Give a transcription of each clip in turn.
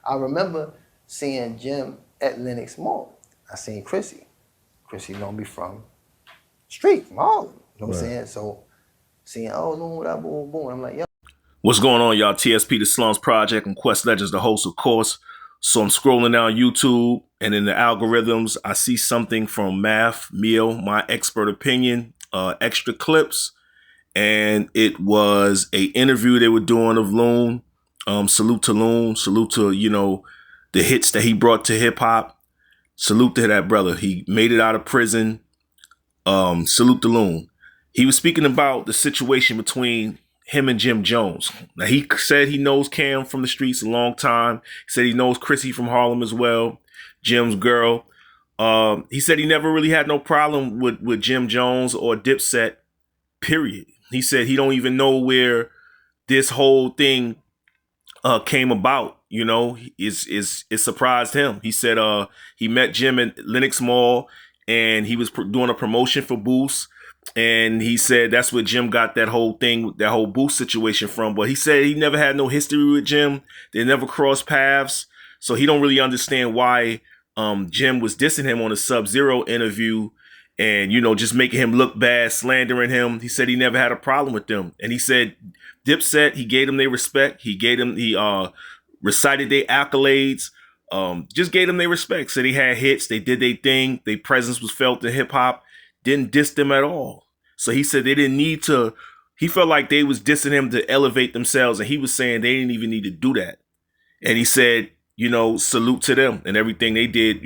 I remember seeing Jim at Lenox Mall. I seen Chrissy. Chrissy know me from street, from Harlem. You know what I'm saying? So seeing, oh, Loon, what up, boom, boom. I'm like, yo. What's going on, y'all? T.S.P. The Slums Project and Quest Legends, the host, of course. So I'm scrolling down YouTube, and in the algorithms, I see something from Math, Mio, My Expert Opinion, extra clips. And it was a interview they were doing of Loon. Salute to Loon. Salute to, the hits that he brought to hip hop. Salute to that brother. He made it out of prison. Salute to Loon. He was speaking about the situation between him and Jim Jones. Now, he said he knows Cam from the streets a long time. He said he knows Chrissy from Harlem as well, Jim's girl. He said he never really had no problem with Jim Jones or Dipset, period. He said he don't even know where this whole thing came about. It surprised him. He said he met Jim at Lenox Mall, and he was doing a promotion for Boost. And he said that's where Jim got that whole thing, that whole Boost situation from. But he said he never had no history with Jim. They never crossed paths. So he don't really understand why Jim was dissing him on a Sub-Zero interview and, just making him look bad, slandering him. He said he never had a problem with them. And he said Dipset, he gave them their respect. He recited their accolades. Just gave them their respect. So they had hits. They did their thing. Their presence was felt in hip hop. Didn't diss them at all. So he said they didn't need to. He felt like they was dissing him to elevate themselves. And he was saying they didn't even need to do that. And he said, salute to them and everything they did,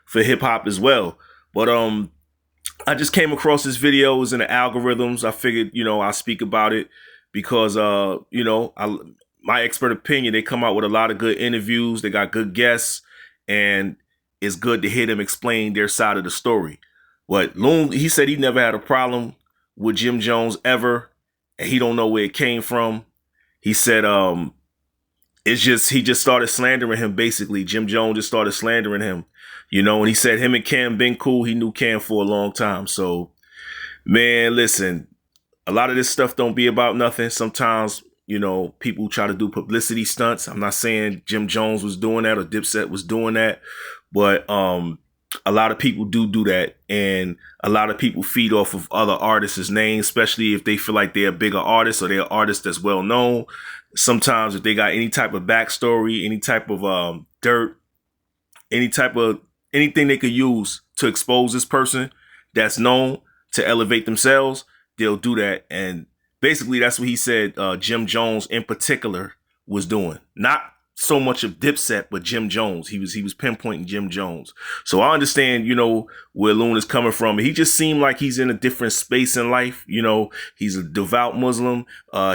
for hip hop as well. But I just came across this video. It was in the algorithms. I figured, I'll speak about it because, my expert opinion, they come out with a lot of good interviews. They got good guests, and it's good to hear them explain their side of the story. But Loon, he said he never had a problem with Jim Jones ever, and he don't know where it came from. He said he just started slandering him, basically. Jim Jones just started slandering him, and he said him and Cam been cool. He knew Cam for a long time. So, man, listen, a lot of this stuff don't be about nothing. Sometimes, people try to do publicity stunts. I'm not saying Jim Jones was doing that or Dipset was doing that, but a lot of people do that, and a lot of people feed off of other artists' names, especially if they feel like they're a bigger artist or they're an artist that's well known. Sometimes if they got any type of backstory, any type of dirt, anything they could use to expose this person that's known to elevate themselves, they'll do that. And basically that's what he said Jim Jones in particular was doing. Not so much of Dipset, but Jim Jones. He was pinpointing Jim Jones. So I understand, where Loon is coming from. He just seemed like he's in a different space in life. He's a devout Muslim.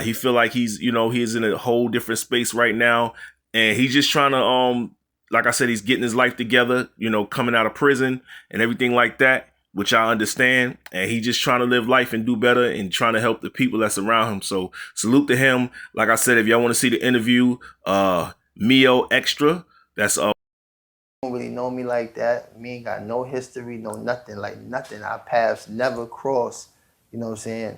He feel like he's in a whole different space right now. And he's just trying to, like I said, he's getting his life together, coming out of prison and everything like that, which I understand. And he just trying to live life and do better and trying to help the people that's around him. So salute to him. Like I said, if y'all want to see the interview, Mio Extra, that's Don't really know me like that. Me ain't got no history, no nothing, like nothing. Our paths never cross, you know what I'm saying?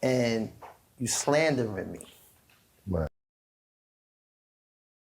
And you slandering me.